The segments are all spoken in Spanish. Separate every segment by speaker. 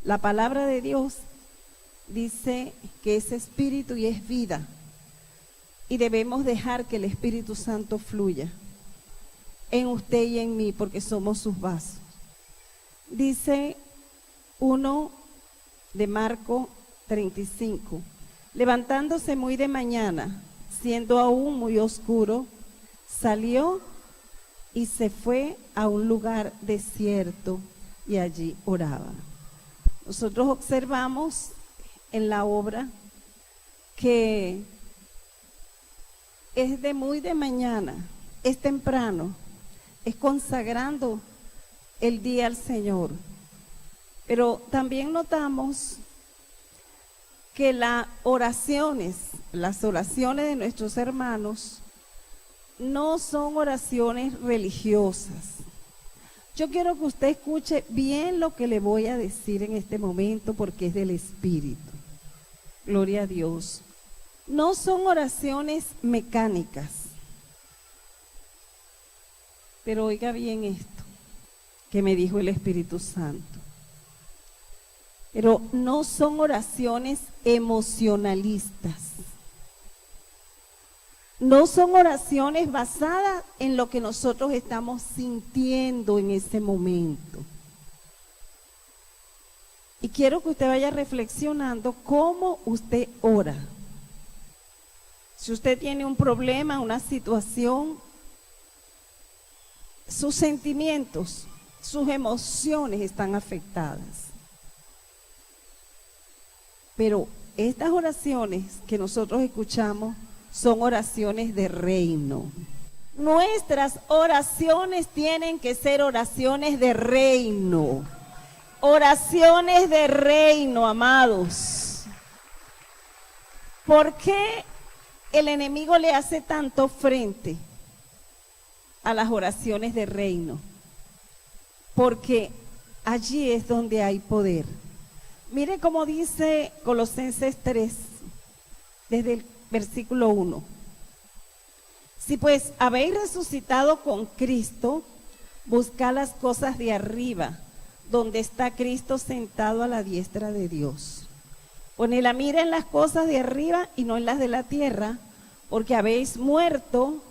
Speaker 1: La palabra de Dios dice que es espíritu y es vida. Y debemos dejar que el Espíritu Santo fluya en usted y en mí, porque somos sus vasos. Dice 1 de Marcos 35. Levantándose muy de mañana, siendo aún muy oscuro, salió y se fue a un lugar desierto y allí oraba. Nosotros observamos en la obra que es de muy de mañana, es temprano, es consagrando el día al Señor. Pero también notamos que las oraciones de nuestros hermanos no son oraciones religiosas. Yo quiero que usted escuche bien lo que le voy a decir en este momento, porque es del Espíritu. Gloria a Dios. No son oraciones mecánicas. Pero oiga bien esto que me dijo el Espíritu Santo. Pero no son oraciones emocionalistas. No son oraciones basadas en lo que nosotros estamos sintiendo en ese momento. Y quiero que usted vaya reflexionando cómo usted ora. Si usted tiene un problema, una situación, sus sentimientos, sus emociones están afectadas. Pero estas oraciones que nosotros escuchamos son oraciones de reino. Nuestras oraciones tienen que ser oraciones de reino. Oraciones de reino, amados. ¿Por qué el enemigo le hace tanto frente a las oraciones de reino? Porque allí es donde hay poder. Mire cómo dice Colosenses 3, desde el versículo 1. Si pues habéis resucitado con Cristo, buscad las cosas de arriba, donde está Cristo sentado a la diestra de Dios. Poned la mira en las cosas de arriba y no en las de la tierra, porque habéis muerto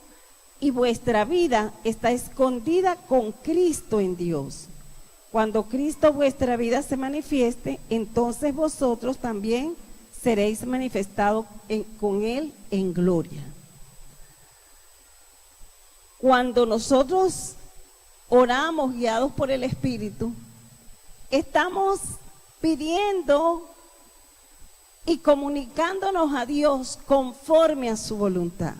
Speaker 1: y vuestra vida está escondida con Cristo en Dios. Cuando Cristo vuestra vida se manifieste, entonces vosotros también seréis manifestados con Él en gloria. Cuando nosotros oramos guiados por el Espíritu, estamos pidiendo y comunicándonos a Dios conforme a su voluntad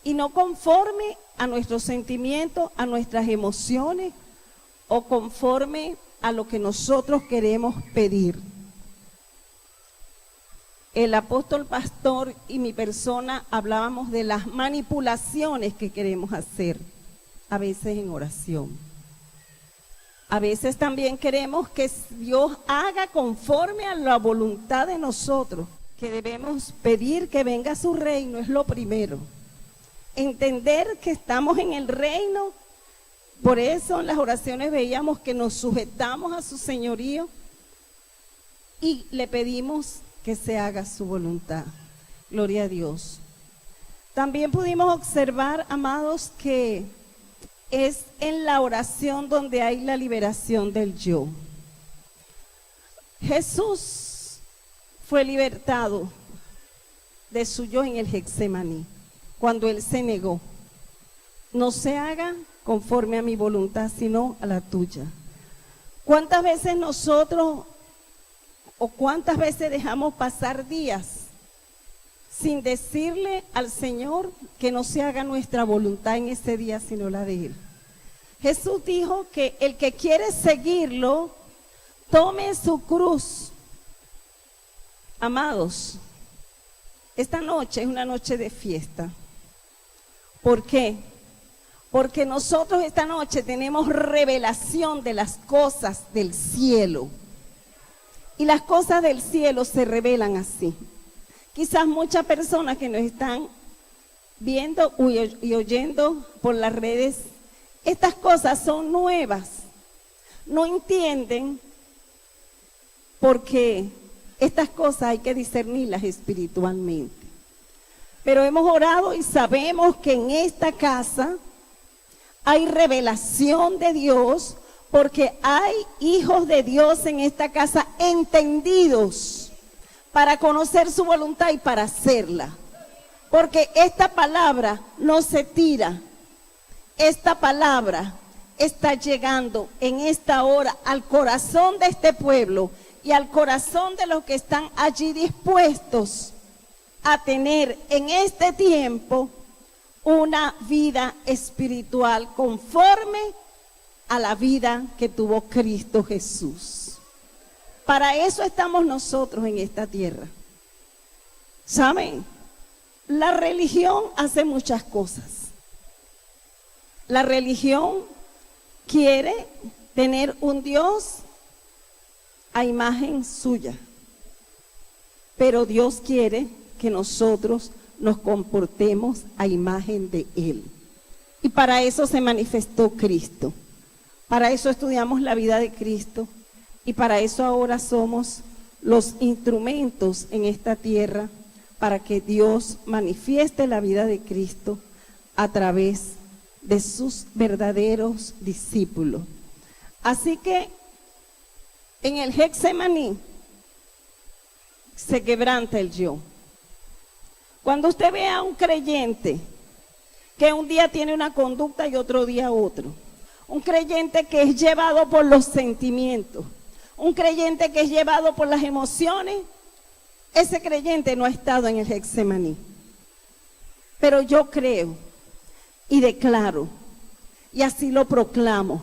Speaker 1: y no conforme a nuestros sentimientos, a nuestras emociones o conforme a lo que nosotros queremos pedir. El apóstol pastor y mi persona hablábamos de las manipulaciones que queremos hacer, a veces en oración. A veces también queremos que Dios haga conforme a la voluntad de nosotros, que debemos pedir que venga su reino, es lo primero. Entender que estamos en el reino. Por eso en las oraciones veíamos que nos sujetamos a su señorío y le pedimos que se haga su voluntad. Gloria a Dios. También pudimos observar, amados, que es en la oración donde hay la liberación del yo. Jesús fue libertado de su yo en el Getsemaní, cuando él se negó. No se haga conforme a mi voluntad, sino a la tuya. ¿Cuántas veces nosotros o cuántas veces dejamos pasar días sin decirle al Señor que no se haga nuestra voluntad en ese día, sino la de Él? Jesús dijo que el que quiere seguirlo, tome su cruz. Amados, esta noche es una noche de fiesta. ¿Por qué? Porque nosotros esta noche tenemos revelación de las cosas del cielo. Y las cosas del cielo se revelan así. Quizás muchas personas que nos están viendo y oyendo por las redes, estas cosas son nuevas. No entienden porque estas cosas hay que discernirlas espiritualmente. Pero hemos orado y sabemos que en esta casa hay revelación de Dios, porque hay hijos de Dios en esta casa entendidos para conocer su voluntad y para hacerla. Porque esta palabra no se tira. Esta palabra está llegando en esta hora al corazón de este pueblo y al corazón de los que están allí dispuestos a tener en este tiempo una vida espiritual conforme a la vida que tuvo Cristo Jesús. Para eso estamos nosotros en esta tierra. ¿Saben? La religión hace muchas cosas. La religión quiere tener un Dios a imagen suya, pero Dios quiere que nosotros nos comportemos a imagen de Él. Y para eso se manifestó Cristo. Para eso estudiamos la vida de Cristo. Y para eso ahora somos los instrumentos en esta tierra para que Dios manifieste la vida de Cristo a través de sus verdaderos discípulos. Así que en el Getsemaní se quebranta el yo. Cuando usted ve a un creyente que un día tiene una conducta y otro día otro, un creyente que es llevado por los sentimientos, un creyente que es llevado por las emociones, ese creyente no ha estado en el Getsemaní. Pero yo creo y declaro, y así lo proclamo,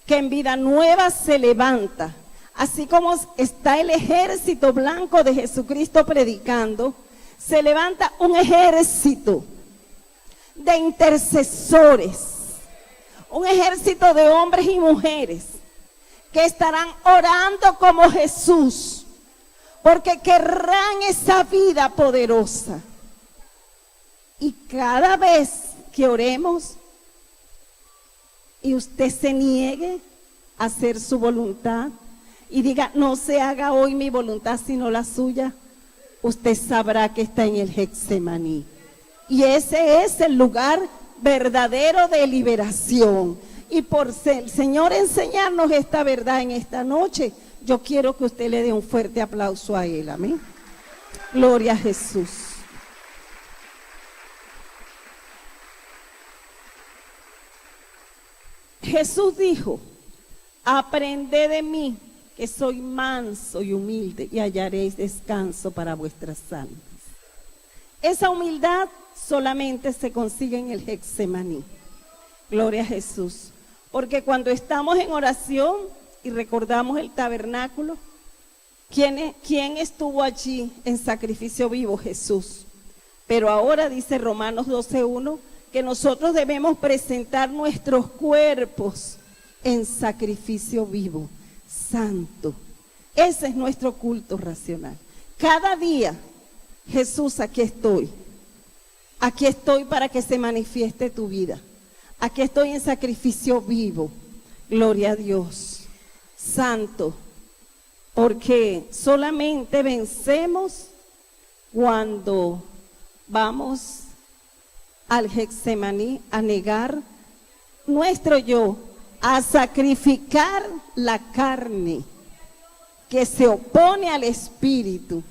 Speaker 1: que en Vida Nueva se levanta, así como está el ejército blanco de Jesucristo predicando, se levanta un ejército de intercesores, un ejército de hombres y mujeres que estarán orando como Jesús, porque querrán esa vida poderosa. Y cada vez que oremos y usted se niegue a hacer su voluntad y diga, no se haga hoy mi voluntad sino la suya, usted sabrá que está en el Getsemaní. Y ese es el lugar verdadero de liberación. Y por el Señor enseñarnos esta verdad en esta noche, yo quiero que usted le dé un fuerte aplauso a Él. Amén. Gloria a Jesús. Jesús dijo, aprended de mí, que soy manso y humilde, y hallaréis descanso para vuestras almas. Esa humildad solamente se consigue en el Getsemaní. Gloria a Jesús. Porque cuando estamos en oración y recordamos el tabernáculo, ¿quién estuvo allí en sacrificio vivo? Jesús. Pero ahora dice Romanos 12:1 que nosotros debemos presentar nuestros cuerpos en sacrificio vivo, santo. Ese es nuestro culto racional. Cada día, Jesús, aquí estoy. Aquí estoy para que se manifieste tu vida. Aquí estoy en sacrificio vivo. Gloria a Dios. Santo. Porque solamente vencemos cuando vamos al Getsemaní a negar nuestro yo, a sacrificar la carne que se opone al espíritu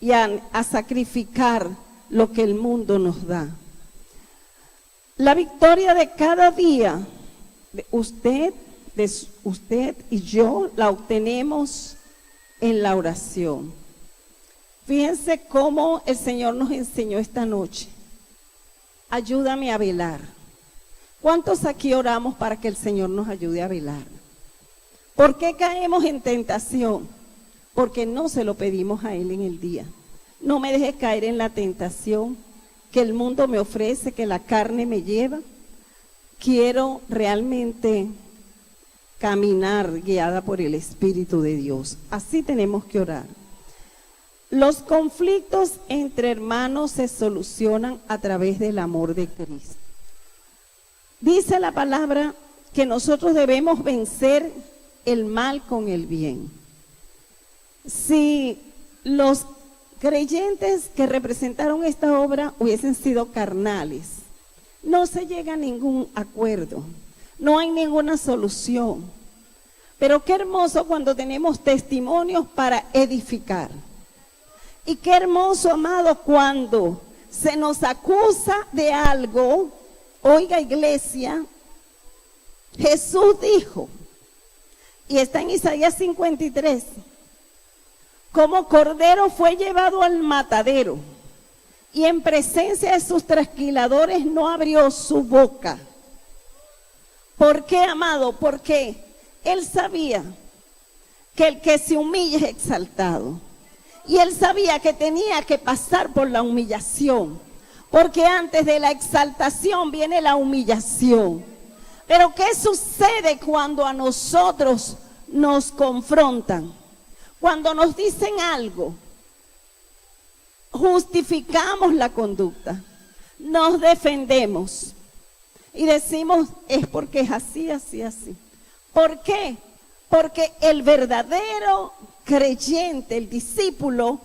Speaker 1: y a sacrificar lo que el mundo nos da. La victoria de cada día de usted y yo la obtenemos en la oración. Fíjense cómo el Señor nos enseñó esta noche. Ayúdame a velar. ¿Cuántos aquí oramos para que el Señor nos ayude a velar? ¿Por qué caemos en tentación? Porque no se lo pedimos a Él en el día. No me dejes caer en la tentación que el mundo me ofrece, que la carne me lleva. Quiero realmente caminar guiada por el Espíritu de Dios. Así tenemos que orar. Los conflictos entre hermanos se solucionan a través del amor de Cristo. Dice la palabra que nosotros debemos vencer el mal con el bien. Si los creyentes que representaron esta obra hubiesen sido carnales, no se llega a ningún acuerdo, no hay ninguna solución. Pero qué hermoso cuando tenemos testimonios para edificar. Y qué hermoso, amado, cuando se nos acusa de algo. Oiga, iglesia, Jesús dijo, y está en Isaías 53, como cordero fue llevado al matadero, y en presencia de sus trasquiladores no abrió su boca. ¿Por qué, amado? Porque él sabía que el que se humilla es exaltado. Y él sabía que tenía que pasar por la humillación, porque antes de la exaltación viene la humillación. Pero ¿qué sucede cuando a nosotros nos confrontan? Cuando nos dicen algo, justificamos la conducta, nos defendemos y decimos, es porque es así, así, así. ¿Por qué? Porque el verdadero creyente, el discípulo,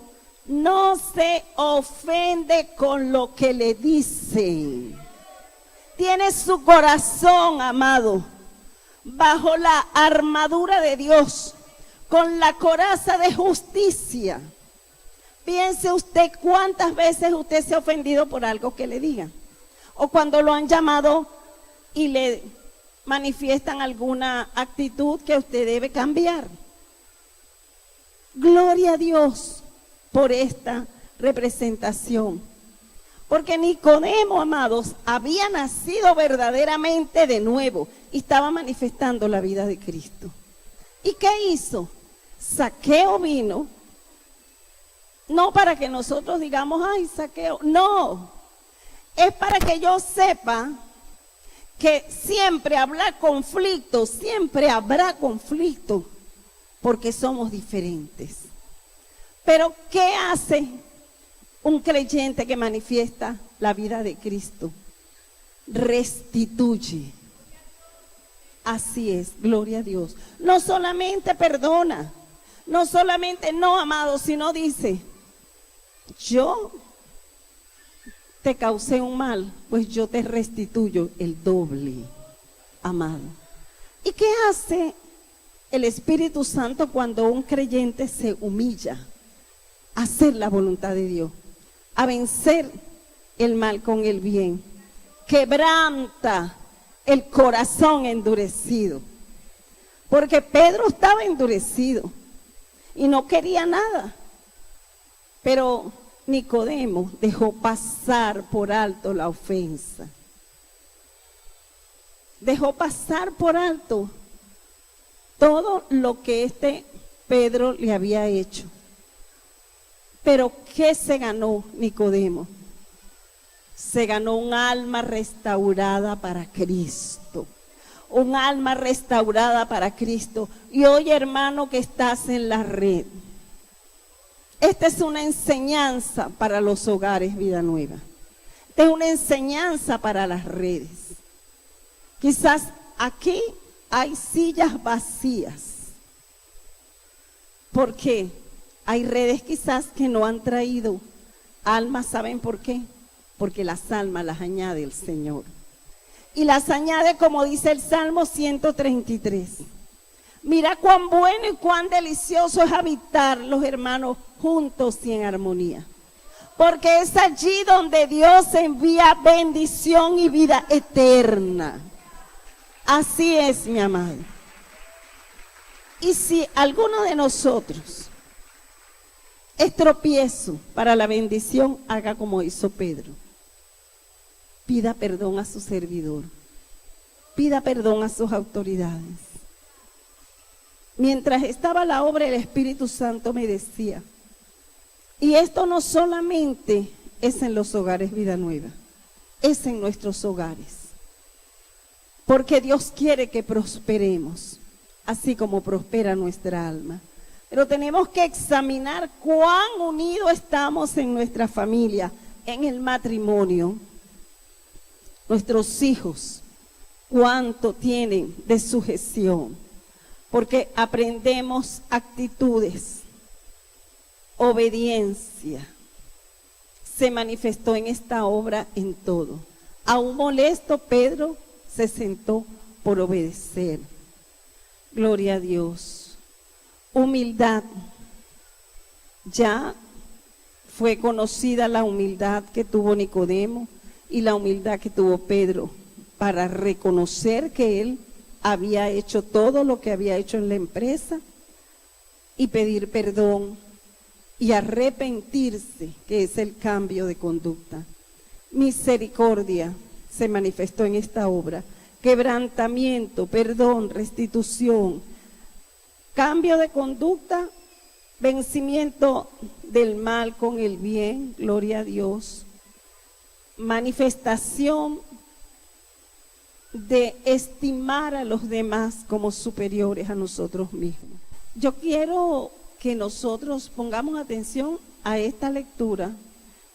Speaker 1: no se ofende con lo que le dicen. Tiene su corazón, amado, bajo la armadura de Dios, con la coraza de justicia. Piense usted cuántas veces usted se ha ofendido por algo que le digan, o cuando lo han llamado y le manifiestan alguna actitud que usted debe cambiar. Gloria a Dios por esta representación. Porque Nicodemo, amados, había nacido verdaderamente de nuevo y estaba manifestando la vida de Cristo. ¿Y qué hizo? Zaqueo vino, no para que nosotros digamos, ay, Zaqueo, no, es para que yo sepa que siempre habrá conflicto, porque somos diferentes. Pero ¿qué hace un creyente que manifiesta la vida de Cristo? Restituye. Así es, gloria a Dios. No solamente perdona, no solamente no, amado, sino dice, yo te causé un mal, pues yo te restituyo el doble, amado. ¿Y qué hace el Espíritu Santo cuando un creyente se humilla a hacer la voluntad de Dios, a vencer el mal con el bien? Quebranta el corazón endurecido, porque Pedro estaba endurecido y no quería nada, pero Nicodemo dejó pasar por alto la ofensa, dejó pasar por alto todo lo que Pedro le había hecho. Pero ¿qué se ganó Nicodemo? Se ganó un alma restaurada para Cristo. Un alma restaurada para Cristo. Y hoy, hermano, que estás en la red, esta es una enseñanza para los hogares Vida Nueva. Esta es una enseñanza para las redes. Quizás aquí hay sillas vacías. ¿Por qué? Hay redes quizás que no han traído almas. ¿Saben por qué? Porque las almas las añade el Señor. Y las añade como dice el Salmo 133. Mira cuán bueno y cuán delicioso es habitar los hermanos juntos y en armonía. Porque es allí donde Dios envía bendición y vida eterna. Así es, mi amado. Y si alguno de nosotros es tropiezo para la bendición, haga como hizo Pedro. Pida perdón a su servidor. Pida perdón a sus autoridades. Mientras estaba la obra, el Espíritu Santo me decía, y esto no solamente es en los hogares Vida Nueva, es en nuestros hogares. Porque Dios quiere que prosperemos, así como prospera nuestra alma. Pero tenemos que examinar cuán unidos estamos en nuestra familia, en el matrimonio. Nuestros hijos, cuánto tienen de sujeción. Porque aprendemos actitudes obediencia se manifestó en esta obra en todo. Aún molesto, Pedro se sentó por obedecer. Gloria a Dios. Humildad. Ya fue conocida la humildad que tuvo Nicodemo y la humildad que tuvo Pedro para reconocer que él había hecho todo lo que había hecho en la empresa y pedir perdón y arrepentirse, que es el cambio de conducta. Misericordia se manifestó en esta obra. Quebrantamiento, perdón, restitución, cambio de conducta, vencimiento del mal con el bien, gloria a Dios, manifestación de estimar a los demás como superiores a nosotros mismos. Yo quiero que nosotros pongamos atención a esta lectura,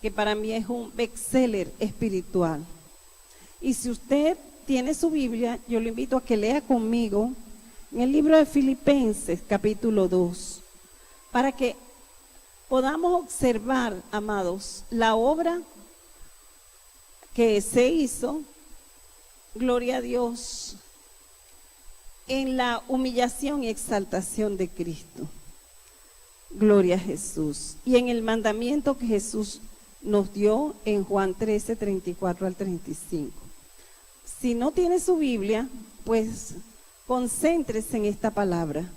Speaker 1: que para mí es un bestseller espiritual. Y si usted tiene su Biblia, yo lo invito a que lea conmigo en el libro de Filipenses, capítulo 2, para que podamos observar, amados, la obra que se hizo, gloria a Dios, en la humillación y exaltación de Cristo. Gloria a Jesús. Y en el mandamiento que Jesús nos dio en Juan 13, 34 al 35. Si no tiene su Biblia, pues concéntrese en esta palabra,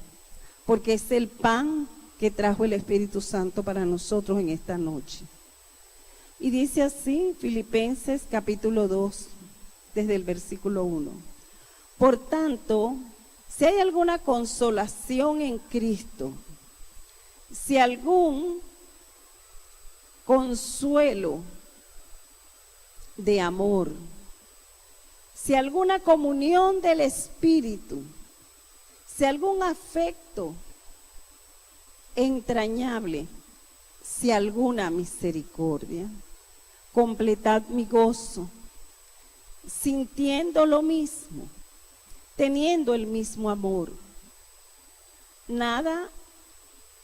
Speaker 1: porque es el pan que trajo el Espíritu Santo para nosotros en esta noche. Y dice así, Filipenses capítulo 2, desde el versículo 1. Por tanto, si hay alguna consolación en Cristo, si algún consuelo de amor, si alguna comunión del Espíritu, si algún afecto entrañable, si alguna misericordia, completad mi gozo, sintiendo lo mismo, teniendo el mismo amor, nada,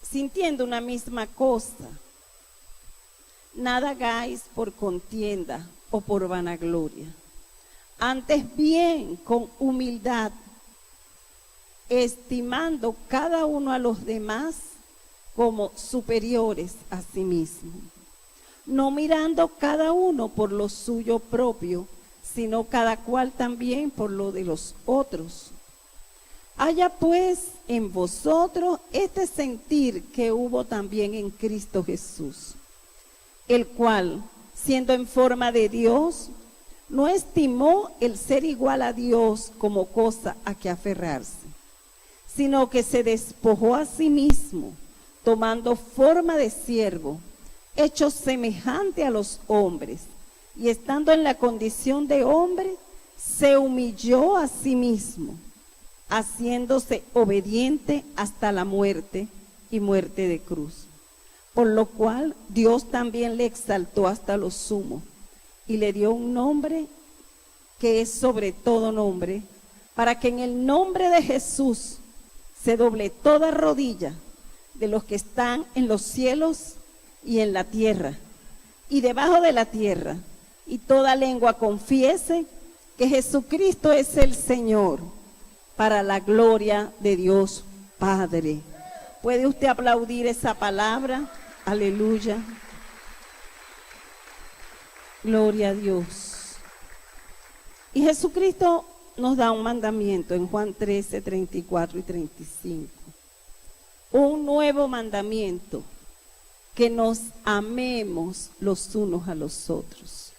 Speaker 1: sintiendo una misma cosa, nada hagáis por contienda o por vanagloria, antes bien con humildad, estimando cada uno a los demás como superiores a sí mismo, no mirando cada uno por lo suyo propio, sino cada cual también por lo de los otros. Haya pues en vosotros este sentir que hubo también en Cristo Jesús, el cual, siendo en forma de Dios, no estimó el ser igual a Dios como cosa a que aferrarse, sino que se despojó a sí mismo, tomando forma de siervo, hecho semejante a los hombres, y estando en la condición de hombre, se humilló a sí mismo, haciéndose obediente hasta la muerte y muerte de cruz. Por lo cual Dios también le exaltó hasta lo sumo y le dio un nombre que es sobre todo nombre, para que en el nombre de Jesús se doble toda rodilla de los que están en los cielos y en la tierra y debajo de la tierra, y toda lengua confiese que Jesucristo es el Señor, para la gloria de Dios Padre. ¿Puede usted aplaudir esa palabra? Aleluya. Gloria a Dios. Y Jesucristo nos da un mandamiento en Juan 13, 34 y 35. Un nuevo mandamiento, que nos amemos los unos a los otros.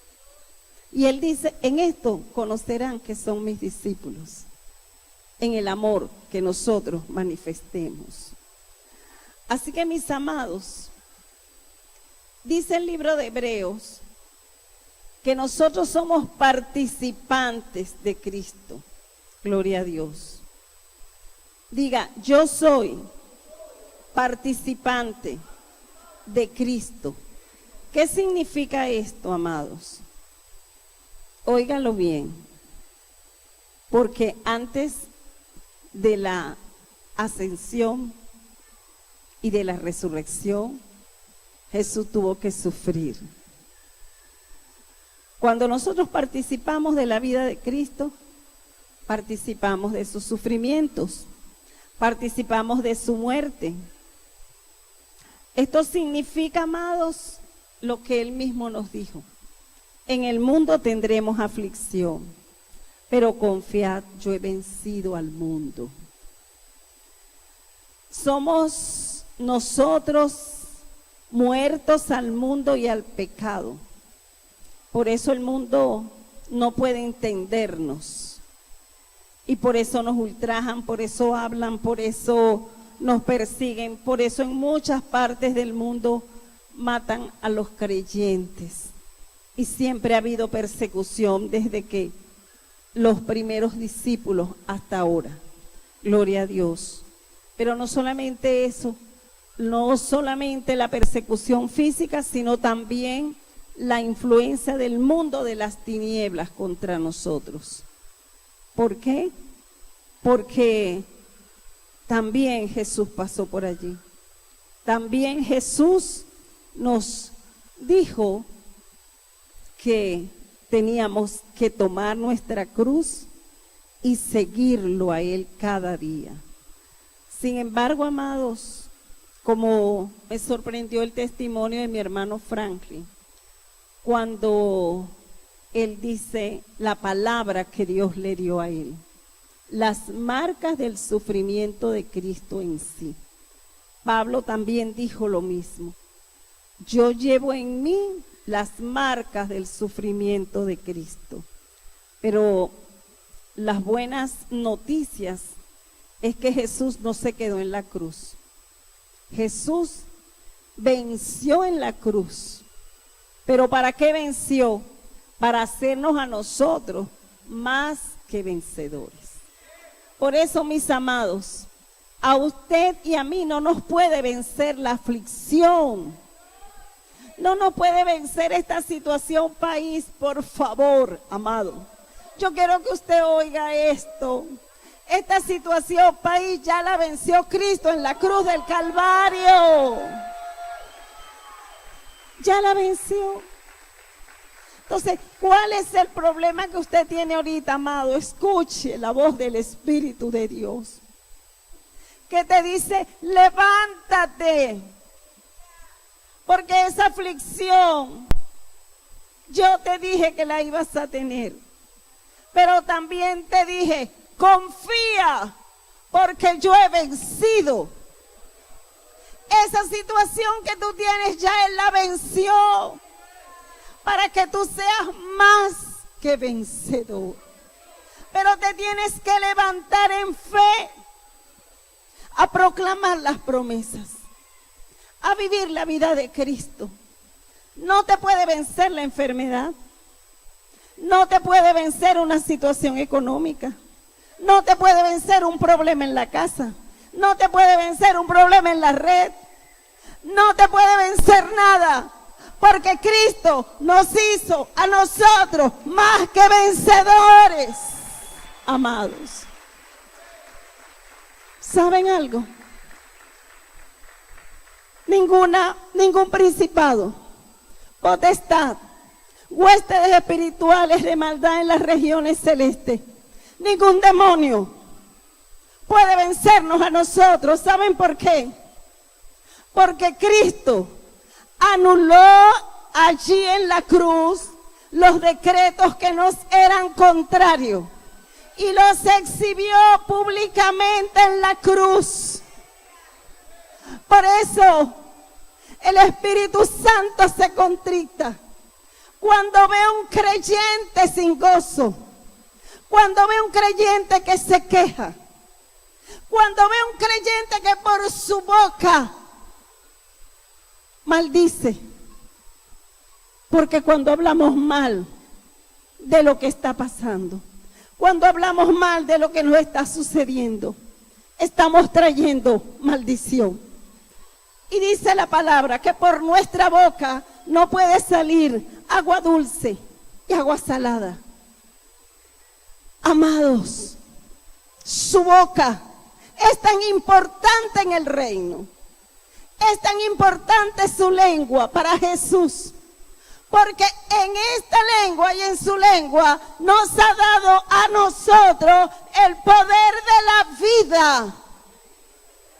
Speaker 1: Y Él dice, en esto conocerán que son mis discípulos, en el amor que nosotros manifestemos. Así que, mis amados, dice el libro de Hebreos que nosotros somos participantes de Cristo. Gloria a Dios. Diga, yo soy participante de Cristo. ¿Qué significa esto, amados? Óigalo bien, porque antes de la ascensión y de la resurrección, Jesús tuvo que sufrir. Cuando nosotros participamos de la vida de Cristo, participamos de sus sufrimientos, participamos de su muerte. Esto significa, amados, lo que Él mismo nos dijo. En el mundo tendremos aflicción, pero confiad, yo he vencido al mundo. Somos nosotros muertos al mundo y al pecado. Por eso el mundo no puede entendernos. Y por eso nos ultrajan, por eso hablan, por eso nos persiguen, por eso en muchas partes del mundo matan a los creyentes. Y siempre ha habido persecución desde que los primeros discípulos hasta ahora. Gloria a Dios. Pero no solamente eso, no solamente la persecución física, sino también la influencia del mundo de las tinieblas contra nosotros. ¿Por qué? Porque también Jesús pasó por allí. También Jesús nos dijo que teníamos que tomar nuestra cruz y seguirlo a Él cada día. Sin embargo, amados, como me sorprendió el testimonio de mi hermano Franklin, cuando él dice la palabra que Dios le dio a él, las marcas del sufrimiento de Cristo en sí. Pablo también dijo lo mismo. Yo llevo en mí las marcas del sufrimiento de Cristo. Pero las buenas noticias es que Jesús no se quedó en la cruz. Jesús venció en la cruz. ¿Pero para qué venció? Para hacernos a nosotros más que vencedores. Por eso, mis amados, a usted y a mí no nos puede vencer la aflicción. No nos puede vencer esta situación, país, por favor, amado. Yo quiero que usted oiga esto. Esta situación, país, ya la venció Cristo en la cruz del Calvario. Ya la venció. Entonces, ¿cuál es el problema que usted tiene ahorita, amado? Escuche la voz del Espíritu de Dios, que te dice, levántate, porque esa aflicción, yo te dije que la ibas a tener, pero también te dije, confía, porque yo he vencido. Esa situación que tú tienes ya Él la venció, para que tú seas más que vencedor. Pero te tienes que levantar en fe, a proclamar las promesas, a vivir la vida de Cristo. No te puede vencer la enfermedad, no te puede vencer una situación económica, no te puede vencer un problema en la casa, no te puede vencer un problema en la red, no te puede vencer nada. Porque Cristo nos hizo a nosotros más que vencedores, amados. ¿Saben algo? Ningún principado, potestad, huestes espirituales de maldad en las regiones celestes, ningún demonio puede vencernos a nosotros. ¿Saben por qué? Porque Cristo anuló allí en la cruz los decretos que nos eran contrarios y los exhibió públicamente en la cruz. Por eso el Espíritu Santo se contrita cuando ve a un creyente sin gozo, cuando ve a un creyente que se queja, cuando ve a un creyente que por su boca maldice. Porque cuando hablamos mal de lo que está pasando, cuando hablamos mal de lo que nos está sucediendo, estamos trayendo maldición. Y dice la palabra que por nuestra boca no puede salir agua dulce y agua salada. Amados, su boca es tan importante en el reino Es tan importante su lengua para Jesús, porque en esta lengua y en su lengua nos ha dado a nosotros el poder de la vida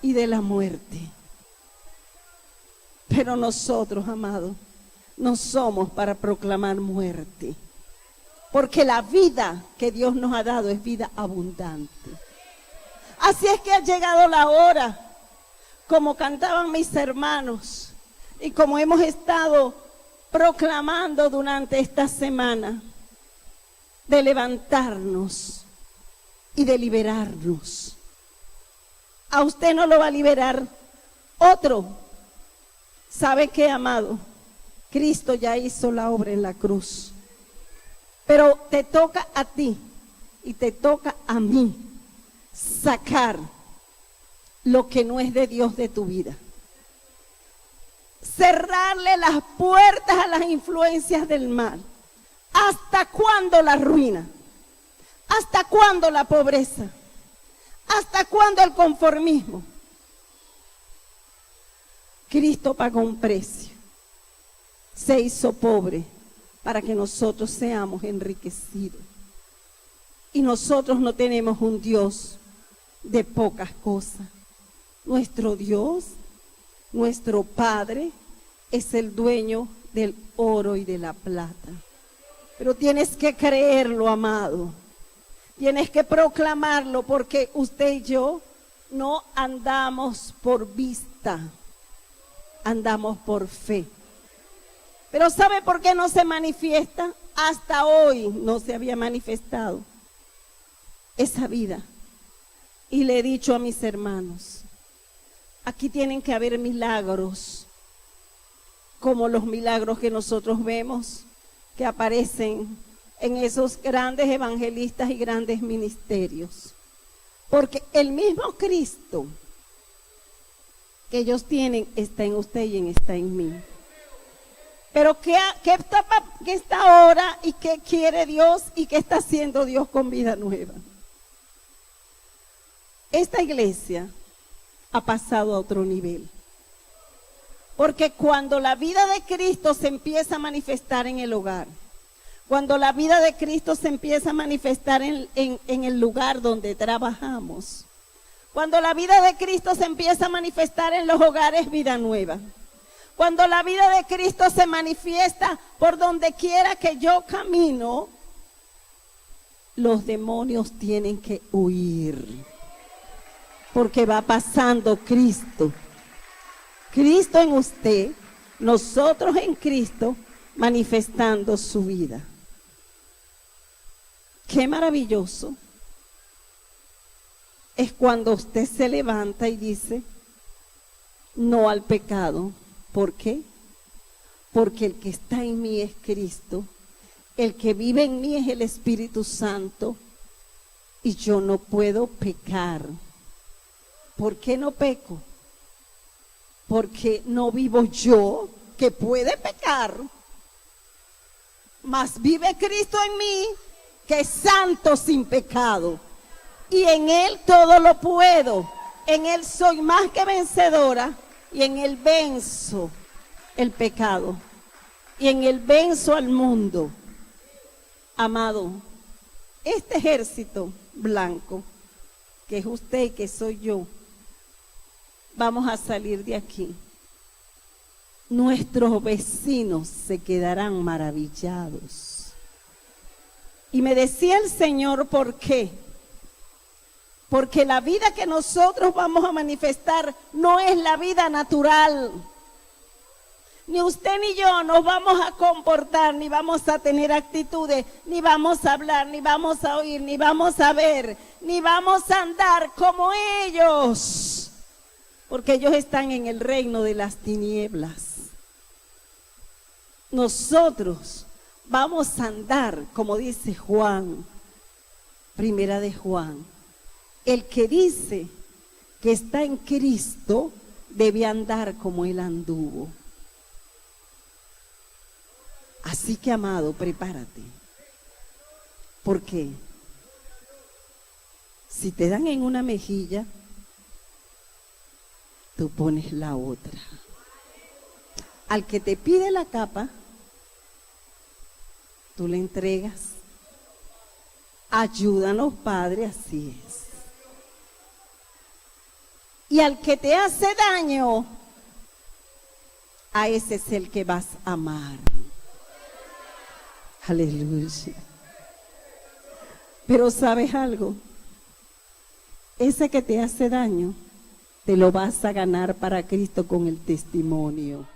Speaker 1: y de la muerte. Pero nosotros, amados, no somos para proclamar muerte, porque la vida que Dios nos ha dado es vida abundante. Así es que ha llegado la hora, como cantaban mis hermanos y como hemos estado proclamando durante esta semana, de levantarnos y de liberarnos. A usted no lo va a liberar otro. ¿Sabe qué, amado? Cristo ya hizo la obra en la cruz. Pero te toca a ti y te toca a mí sacar lo que no es de Dios de tu vida. Cerrarle las puertas a las influencias del mal. ¿Hasta cuándo la ruina? ¿Hasta cuándo la pobreza? ¿Hasta cuándo el conformismo? Cristo pagó un precio. Se hizo pobre para que nosotros seamos enriquecidos. Y nosotros no tenemos un Dios de pocas cosas. Nuestro Dios, nuestro Padre, es el dueño del oro y de la plata. Pero tienes que creerlo, amado. Tienes que proclamarlo, porque usted y yo no andamos por vista, andamos por fe. Pero ¿sabe por qué no se manifiesta? Hasta hoy no se había manifestado esa vida. Y le he dicho a mis hermanos, aquí tienen que haber milagros, como los milagros que nosotros vemos, que aparecen en esos grandes evangelistas y grandes ministerios. Porque el mismo Cristo que ellos tienen está en usted y está en mí. Pero ¿qué está ahora y qué quiere Dios y qué está haciendo Dios con Vida Nueva? Esta iglesia ha pasado a otro nivel. Porque cuando la vida de Cristo se empieza a manifestar en el hogar, cuando la vida de Cristo se empieza a manifestar en el lugar donde trabajamos, cuando la vida de Cristo se empieza a manifestar en los hogares Vida Nueva, cuando la vida de Cristo se manifiesta por donde quiera que yo camino, los demonios tienen que huir. Porque va pasando Cristo. Cristo en usted, nosotros en Cristo, manifestando su vida. Qué maravilloso es cuando usted se levanta y dice no al pecado. ¿Por qué? Porque el que está en mí es Cristo, el que vive en mí es el Espíritu Santo, y yo no puedo pecar. ¿Por qué no peco? Porque no vivo yo, que puede pecar, mas vive Cristo en mí, que es santo sin pecado, y en Él todo lo puedo. En Él soy más que vencedora, y en Él venzo el pecado, y en Él venzo al mundo. Amado, este ejército blanco, que es usted y que soy yo, vamos a salir de aquí. Nuestros vecinos se quedarán maravillados. Y me decía el Señor, ¿por qué? Porque la vida que nosotros vamos a manifestar no es la vida natural. Ni usted ni yo nos vamos a comportar, ni vamos a tener actitudes, ni vamos a hablar, ni vamos a oír, ni vamos a ver, ni vamos a andar como ellos. Porque ellos están en el reino de las tinieblas. Nosotros vamos a andar, como dice Juan, primera de Juan. El que dice que está en Cristo debe andar como Él anduvo. Así que, amado, prepárate. Porque si te dan en una mejilla, tú pones la otra. Al que te pide la capa, tú le entregas. Ayúdanos, Padre, así es. Y al que te hace daño, a ese es el que vas a amar. Aleluya. Pero ¿sabes algo? Ese que te hace daño, te lo vas a ganar para Cristo con el testimonio.